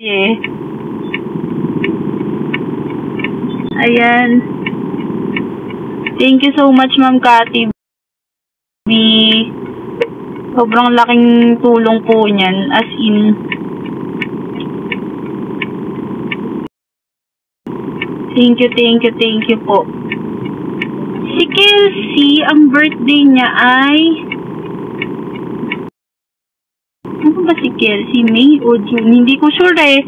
Yeah. Ayan. Thank you so much, Ma'am Cathy B. Sobrang laking tulong po niyan. As in, thank you po. Si Kelsey, ang birthday niya ay... Ano ba si Kelsey? May o June? Hindi ko sure eh.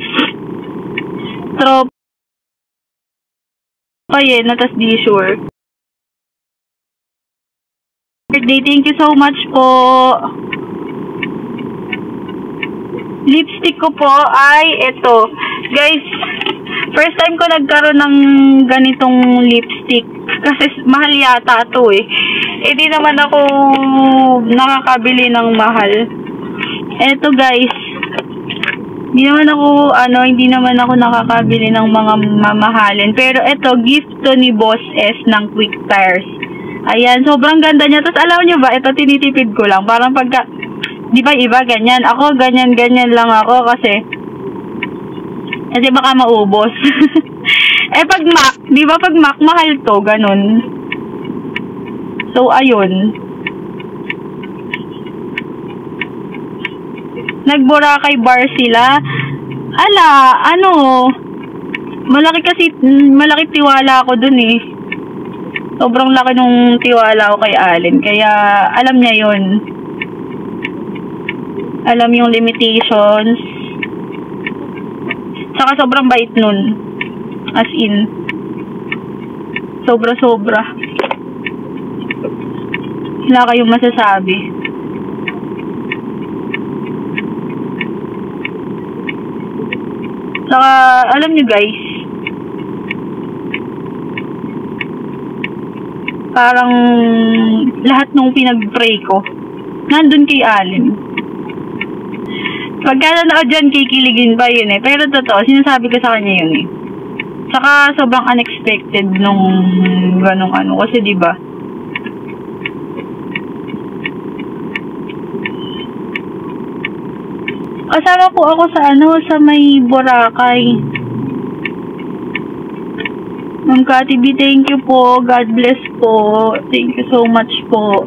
Tropa yun, natas di sure. Birthday, thank you so much po. Lipstick ko po ay ito. Guys, first time ko nagkaroon ng ganitong lipstick. Kasi mahal yata ito eh. Hindi naman ako nakakabili ng mahal. Eto guys. Hindi naman ako nakakabili ng mga mamahalin. Pero ito, gift to ni Boss S ng Quick Tires. Ayan, sobrang ganda niya. Tapos alam niyo ba, ito tinitipid ko lang. Parang pagka, di ba iba ganyan? Ako ganyan lang ako kasi baka maubos. Pag Mac, di ba pag Mac, mahal to, ganun. So, ayun. Nag-Boracay bar sila. Malaki tiwala ako dun eh. Sobrang laki nung tiwala ko kay Allen. Kaya, alam niya yun. Alam yung limitations. Saka sobrang bait nun. As in. Sobra-sobra. Wala kayong masasabi. Saka, alam nyo guys, parang lahat nung pinag-pray ko, nandun kay Allen. Pagka nanood dyan, kikiligin pa yun eh. Pero totoo, sinasabi ko sa kanya yun eh. Saka sobrang unexpected nung ganong ano. Kasi diba, kasama po ako sa may Boracay. Ma'am Cathy B, thank you po. God bless po. Thank you so much po.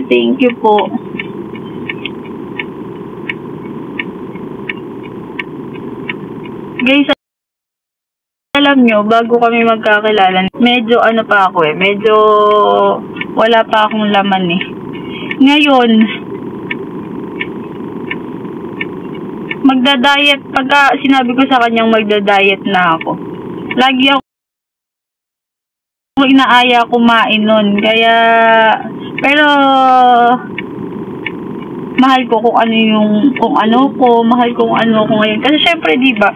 Thank you po. Guys, alam nyo, bago kami magkakilala, medyo ano pa ako eh, medyo wala pa akong laman eh. Ngayon, magda-diet, pagka sinabi ko sa kanyang magda-diet na ako, lagi ako inaaya kumain nun. Kaya, pero mahal ko kung ano ko ngayon. Kasi syempre, di ba,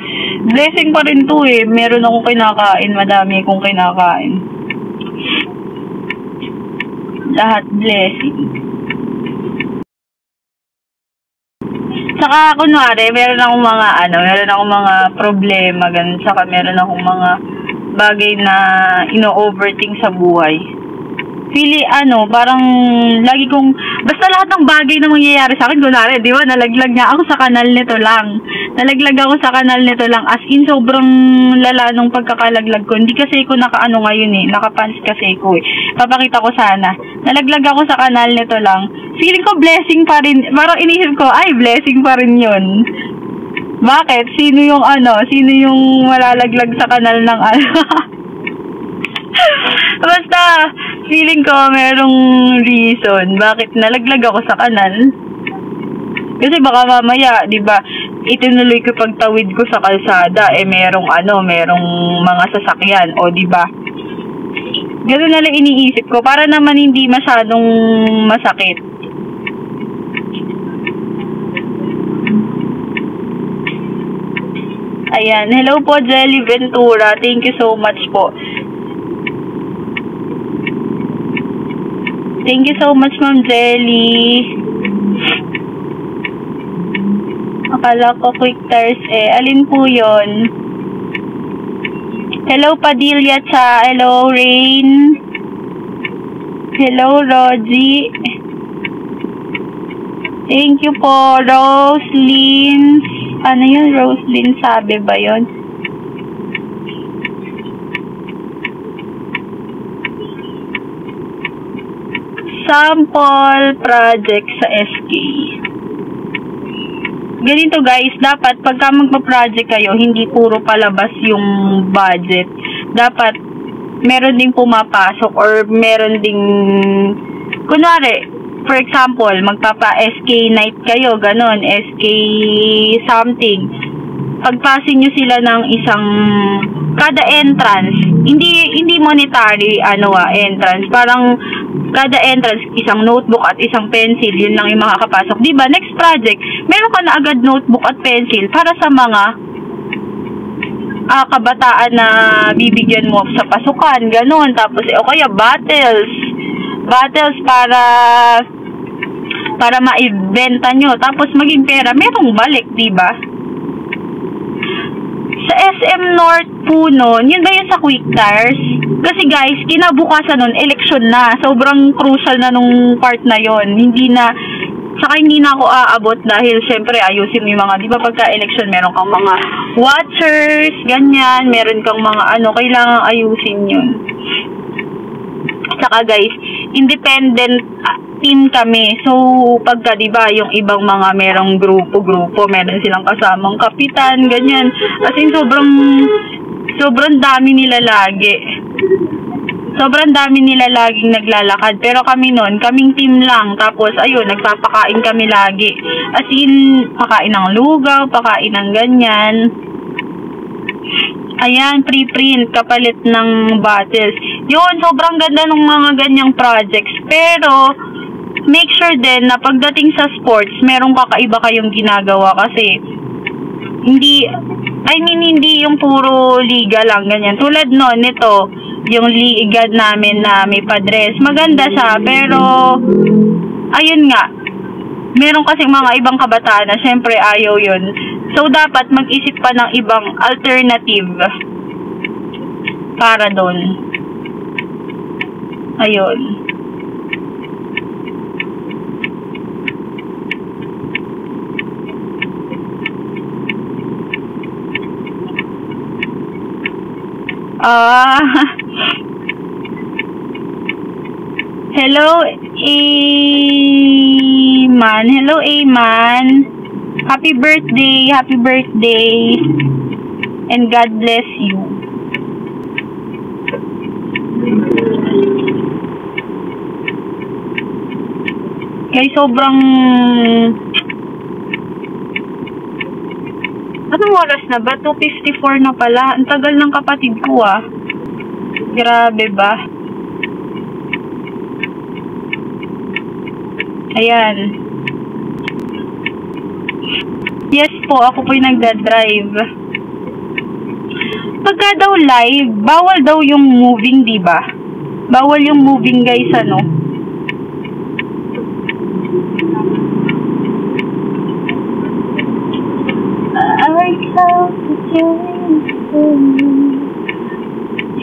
blessing pa rin to eh. Meron akong kinakain, madami akong kinakain. Lahat blessing. Saka kunwari, meron akong mga problema, ganun. Saka meron akong mga bagay na ino-overthink sa buhay. Parang lagi kong, basta lahat ng bagay na mangyayari sa akin, kunwari, di ba, nalaglag nga ako sa kanal nito lang. As in, sobrang lala nung pagkakalaglag ko. Hindi kasi ako nakaano ngayon eh, nakapants kasi ko eh. Papakita ko sana. Nalaglag ako sa kanal nito lang. Feeling ko blessing pa rin. Parang inisip ko, ay, blessing pa rin yun. Bakit? Sino yung malalaglag sa kanal ng Basta, feeling ko merong reason bakit nalaglag ako sa kanal. Kasi baka mamaya, di ba, itinuloy ko pagtawid ko sa kalsada, merong mga sasakyan, o di ba? Ganun na lang iniisip ko, para naman hindi masyadong masakit. Ayan, hello po Jelly Ventura, thank you so much po. Thank you so much, Ma'am Jelly. Kala ko quick tires eh. Alin po yon? Hello, Padilla Cha. Hello, Rain. Hello, Rogie. Thank you po, Roslyn. Ano yun, Roslyn? Sabi ba yun? Sample project sa SK. Ganito guys, dapat pagka magpa-project kayo, hindi puro palabas yung budget. Dapat meron ding pumapasok or meron ding, kunwari, for example, magpapa-SK night kayo, ganon, SK something. Pagpasin nyo sila ng isang, kada entrance, hindi monetary, entrance. Parang, kada entrance, isang notebook at isang pencil, yun lang yung makakapasok. Diba, next project, meron ka na agad notebook at pencil para sa mga kabataan na bibigyan mo sa pasukan, ganon. Tapos, o kaya battles para maibenta nyo. Tapos, maging pera, merong balik, diba? Sa SM North po nun, yun ba yun sa Quick Tires? Kasi guys, kinabukasan nun, election na. Sobrang crucial na nung part na yon. Hindi na ako aabot dahil syempre ayusin mo yung mga, di ba pagka-election meron kang mga watchers, ganyan, meron kang mga kailangang ayusin yun. Saka guys, independent team kami. So, pagka, diba, yung ibang mga merong grupo, meron silang kasamang kapitan, ganyan. As in, sobrang dami nila lagi. Sobrang dami nila laging naglalakad. Pero kami nun, kaming team lang. Tapos, ayun, nagpapakain kami lagi. As in, pakain ng lugaw, pakain ng ganyan. Ayan, preprint, kapalit ng bottles. Yun, sobrang ganda ng mga ganyang projects. Pero, make sure din na pagdating sa sports, merong kakaiba kayong ginagawa kasi hindi yung puro liga lang, ganyan. Tulad nun, ito, yung liga namin na may padres. Maganda siya, pero, ayun nga, meron kasi mga ibang kabataan na syempre ayaw yun. So, dapat mag-isip pa ng ibang alternative para doon. Ayun. Hello, Aman. Hello, Aman. Happy birthday, and God bless you. Kaya sobrang... Anong oras na ba? 2:54 na pala. Ang tagal ng kapatid ko ah. Grabe ba? Ayan. Yes po, ako po yung nagda-drive. Pagka daw live, bawal daw yung moving, diba? Bawal yung moving guys, ano?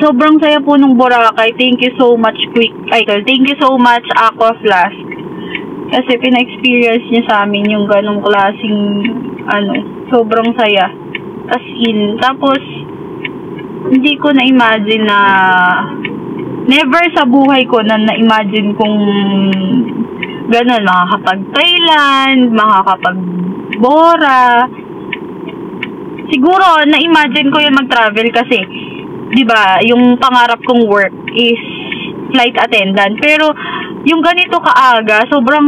Sobrang saya po nung Boracay. Thank you so much, Thank you so much, Aquaflash. Kasi pina-experience niya sa amin yung ganong klaseng, sobrang saya. As in, tapos, hindi ko na-imagine na, never sa buhay ko na na-imagine kung ganon, makakapag-Thailand, makakapag-Bora. Siguro, na-imagine ko yun mag-travel kasi, diba, yung pangarap kong work is flight attendant. Pero, yung ganito kaaga, sobrang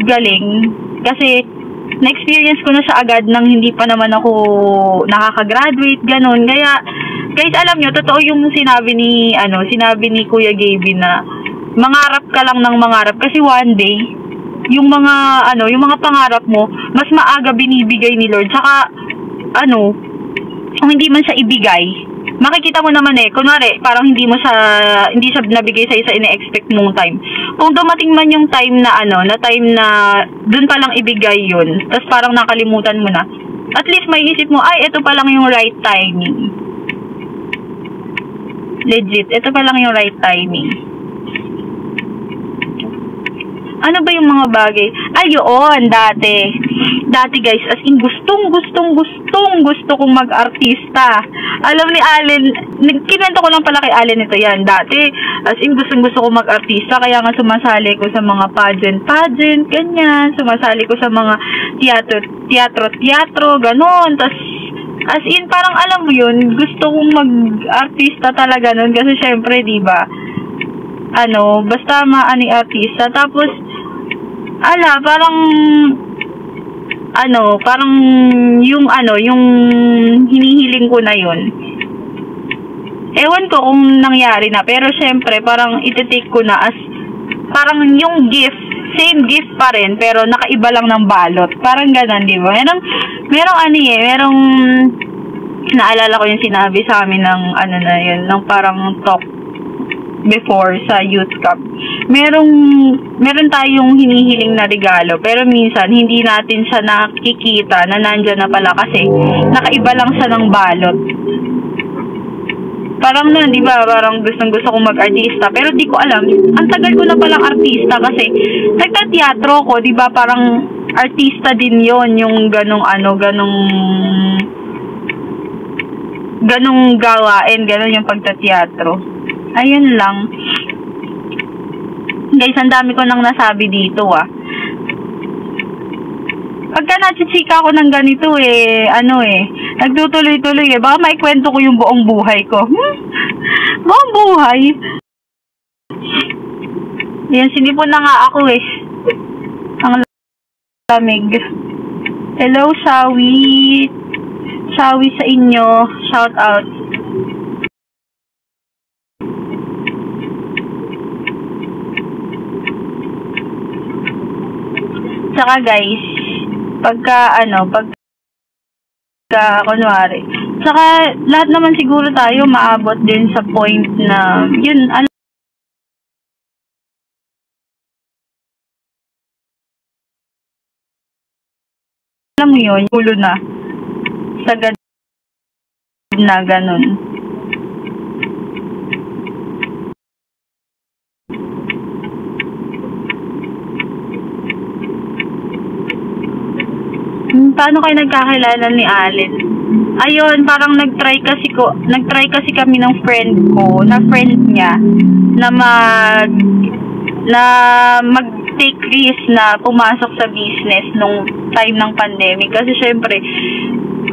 galing. Kasi, na-experience ko na siya agad nang hindi pa naman ako nakaka-graduate, ganon. Kaya, guys, alam nyo, totoo yung sinabi ni Kuya Gaby na mangarap ka lang ng mangarap. Kasi one day, yung mga pangarap mo, mas maaga binibigay ni Lord. Saka, kung hindi man siya ibigay, makikita mo naman kunwari, parang hindi siya nabigay sa'yo sa ine-expect mong time. Kung dumating man yung time na dun pa lang ibigay yun, tapos parang nakalimutan mo na, at least may isip mo, ay, ito pa lang yung right timing. Legit, ito pa lang yung right timing. Ano ba yung mga bagay? Ayun, dati guys, as in gustong gusto kong mag-artista. Alam ni Allen, kinento ko lang pala kay Allen ito yan. Dati, as in gustong gusto kong mag-artista, kaya nga sumasali ko sa mga pageant, ganyan. Sumasali ko sa mga teatro, ganon. Tas, as in, parang alam mo yun, gusto kong mag-artista talaga nun. Kasi syempre, diba, basta maani artista. Tapos, parang yung hinihiling ko na yun. Ewan ko kung nangyari na, pero syempre, parang iti-take ko na as, parang yung gift, same gift pa rin, pero nakaiba lang ng balot. Parang ganon, di ba? Merong, naalala ko yung sinabi sa amin ng, ng parang talk before sa youth cup. Meron tayong hinihiling na regalo, pero minsan hindi natin siya nakikita na nandyan na pala kasi nakaiba lang siya ng balot. Parang di ba, parang gustong-gusto kong mag-artista, pero di ko alam, ang tagal ko na palang artista kasi nagtateatro ko, di ba, parang artista din yon, yung ganong gawain, ganon yung pagtateatro. Ayun lang. Guys, ang dami ko nang nasabi dito, Pagka nachichika ako ng ganito, nagtutuloy-tuloy, baka maikwento ko yung buong buhay ko. Buong buhay? Yan, sinipon na nga ako, Ang lamig. Hello, Shawi. Shawi sa inyo. Shout out. Saka guys, pagka kunwari, saka lahat naman siguro tayo maabot din sa point na, yun, alam mo yun, ulo na, sagad na ganun. Paano kayo nagkakilala ni Allen? Ayun, parang nagtry kasi kami ng friend ko, na friend niya, na mag-take risk na pumasok sa business nung time ng pandemic. Kasi syempre,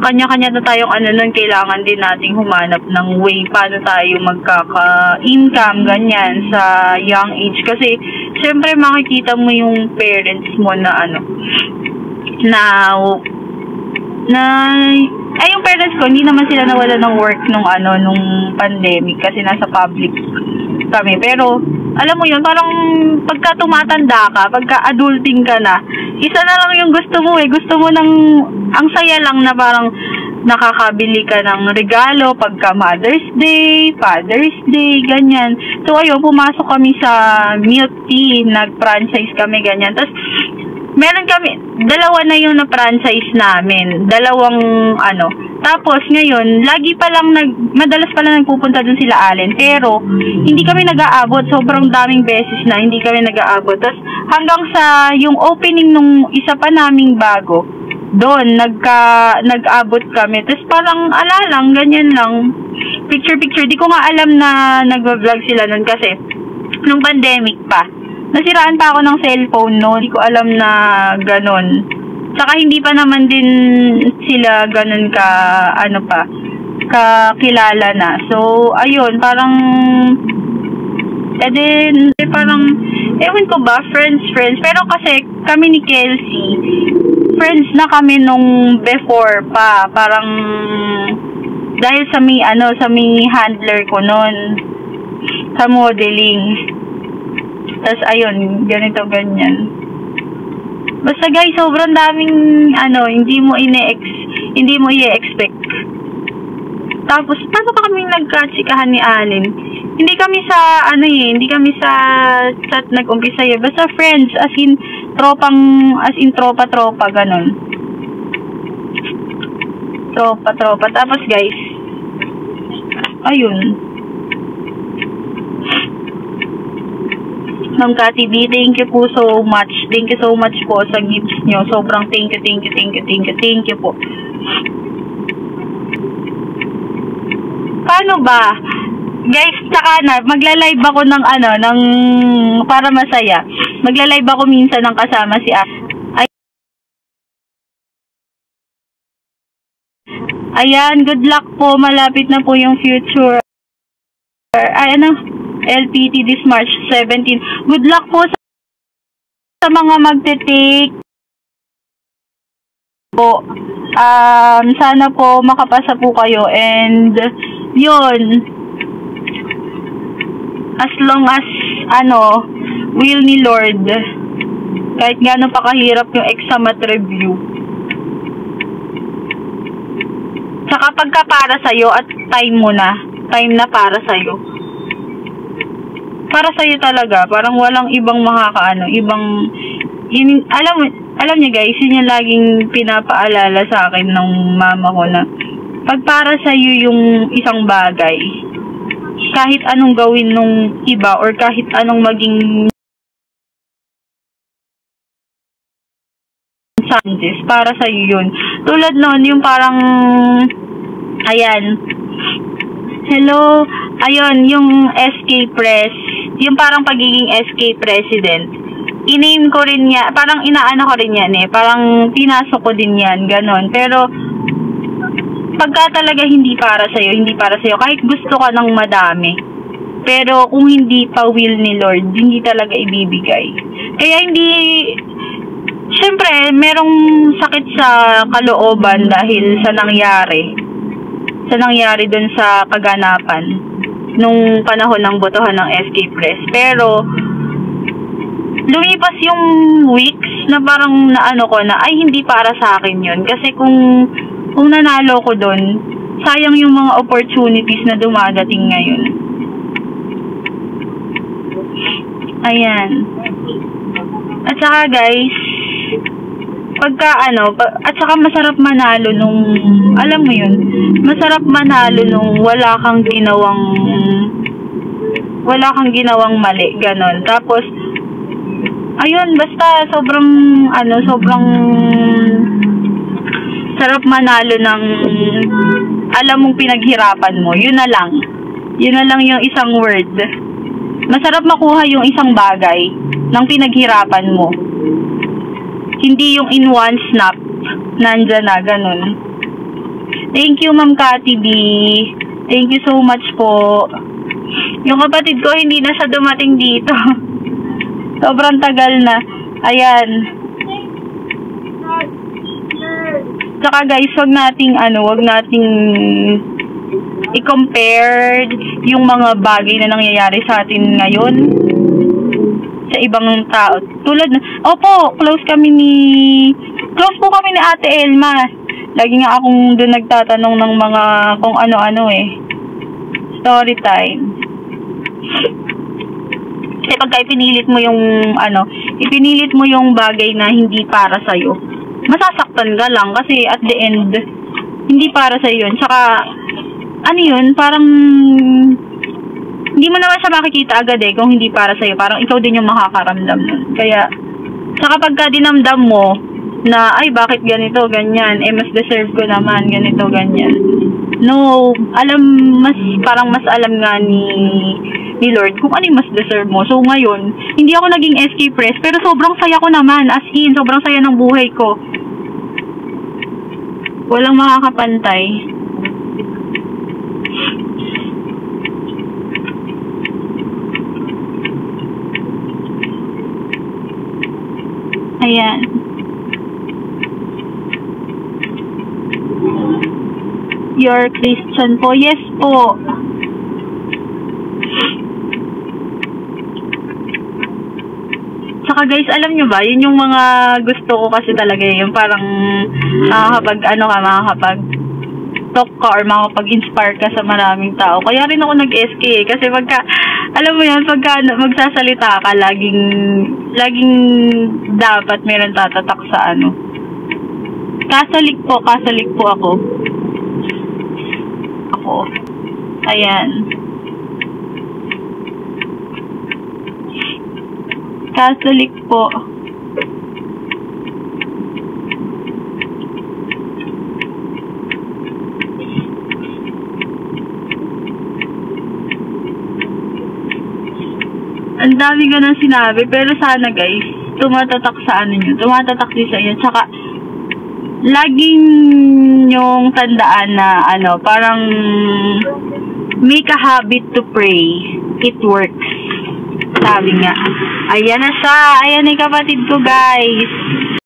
kanya-kanya na tayong nun, kailangan din nating humanap ng way paano tayo magkaka-income, ganyan, sa young age. Kasi, syempre, makikita mo yung parents mo yung parents ko, hindi naman sila nawala ng work nung pandemic kasi nasa public kami. Pero, alam mo yun, parang pagka tumatanda ka, pagka adulting ka na, isa na lang yung gusto mo Gusto mo ang saya lang na parang nakakabili ka ng regalo pagka Mother's Day, Father's Day, ganyan. So, ayun, pumasok kami sa Milk Tea, nag-franchise kami, ganyan. Tapos, meron kami, dalawa na yung na-franchise namin. Dalawang, Tapos, ngayon, madalas pa lang nagpupunta dun sila Allen. Pero, hindi kami nag-aabot. Sobrang daming beses na hindi kami nag-aabot. Tapos, hanggang sa yung opening nung isa pa naming bago, doon, nag-abot kami. Tapos, parang, ganyan lang. Picture-picture. Di ko nga alam na nag-vlog sila nun kasi, nung pandemic pa. Nasiraan pa ako ng cellphone, Hindi ko alam na ganon. Saka hindi pa naman din sila ganon kakilala na. So, ayun, parang, ewan ko ba, friends. Pero kasi, kami ni Kelsey, friends na kami nung before pa. Parang, dahil sa may handler ko nun, sa modeling. Tapos, ayun, ganyan. Basta guys, sobrang daming, hindi mo i-expect. Tapos, paano pa kami nagkatsikahan ni Allen? Hindi kami sa, hindi kami sa chat nag-umpisa eh. Basta friends, as in tropa, ganun. Tropa. Tapos guys, ayun. Ma'am Cathy B, thank you po so much. Thank you so much po sa gifts nyo. Sobrang thank you po. Paano ba? Guys, saka na, magla-live ako ng para masaya. Magla-live ako minsan ng kasama si Ayan, good luck po. Malapit na po yung future. LPT this March 17. Good luck po sa mga magte-take po. Sana po makapasa po kayo and yun. As long as will ni Lord. Kahit gaano pa kahirap yung exam at review. Saka pagka para sa'yo at time na para sa'yo. Para sa'yo talaga, parang walang ibang alam niyo guys, yun yung laging pinapaalala sa akin ng mama ko na pag para sa'yo yung isang bagay, kahit anong gawin nung iba or kahit anong maging challenges, para sa'yo yun. Tulad nun, yung parang hello, yung SK Press, yung parang pagiging SK President, i-name ko rin yan, parang inaano ko rin yan parang pinasok ko din yan, ganon. Pero, pagka talaga hindi para sa'yo, kahit gusto ka ng madami, pero kung hindi pa will ni Lord, hindi talaga ibibigay. Kaya syempre, merong sakit sa kalooban dahil sa nangyari dun sa kaganapan nung panahon ng botohan ng SK Press. Pero lumipas yung weeks na parang hindi para sa akin yun. Kasi kung nanalo ko dun, sayang yung mga opportunities na dumadating ngayon. Ayan. At saka guys, at saka masarap manalo nung, alam mo yun, masarap manalo nung wala kang ginawang mali, ganon. Tapos, ayun, basta sobrang sarap manalo ng, alam mong pinaghirapan mo, yun na lang yung isang word. Masarap makuha yung isang bagay ng pinaghirapan mo. Hindi yung in one snap, nandyan na, ganun. Thank you, Ma'am Cathy B. Thank you so much po. Yung kapatid ko, hindi na siya dumating dito. Sobrang tagal na. Ayan. Tsaka guys, wag nating i-compare yung mga bagay na nangyayari sa atin ngayon sa ibang tao. Tulad close po kami ni Ate Elma. Lagi nga akong doon nagtatanong ng mga kung ano-ano story time. Kasi pagka ipinilit mo yung bagay na hindi para sa'yo, masasaktan ka lang kasi at the end, hindi para sa'yo yun. Tsaka, parang hindi mo naman siya makikita agad kung hindi para sa'yo. Parang ikaw din yung makakaramdam nun. Kaya, saka pagka dinamdam mo na, ay, bakit ganito, ganyan, mas deserve ko naman, ganito, ganyan. No, parang mas alam nga ni Lord kung ano yung mas deserve mo. So, ngayon, hindi ako naging SK Press, pero sobrang saya ko naman, as in, sobrang saya ng buhay ko. Walang makakapantay. Ayan. You're Christian po? Yes po. Tsaka guys, alam nyo ba, yun yung mga gusto ko kasi talaga yung parang makapag-talk ka or makapag-inspire ka sa maraming tao. Kaya rin ako nag-SK eh. Kasi pagka, alam mo yun, pagka magsasalita ka, laging dapat meron tatatak sa ano. Catholic po ako. Ayan. Catholic po. Ang dami ko nang sinabi, pero sana guys, tumatatak sa ano nyo, tumatatak din sa inyo, tsaka laging yung tandaan na ano, parang make a habit to pray. It works. Sabi nga. Ayan na siya. Ayan yung kapatid ko guys.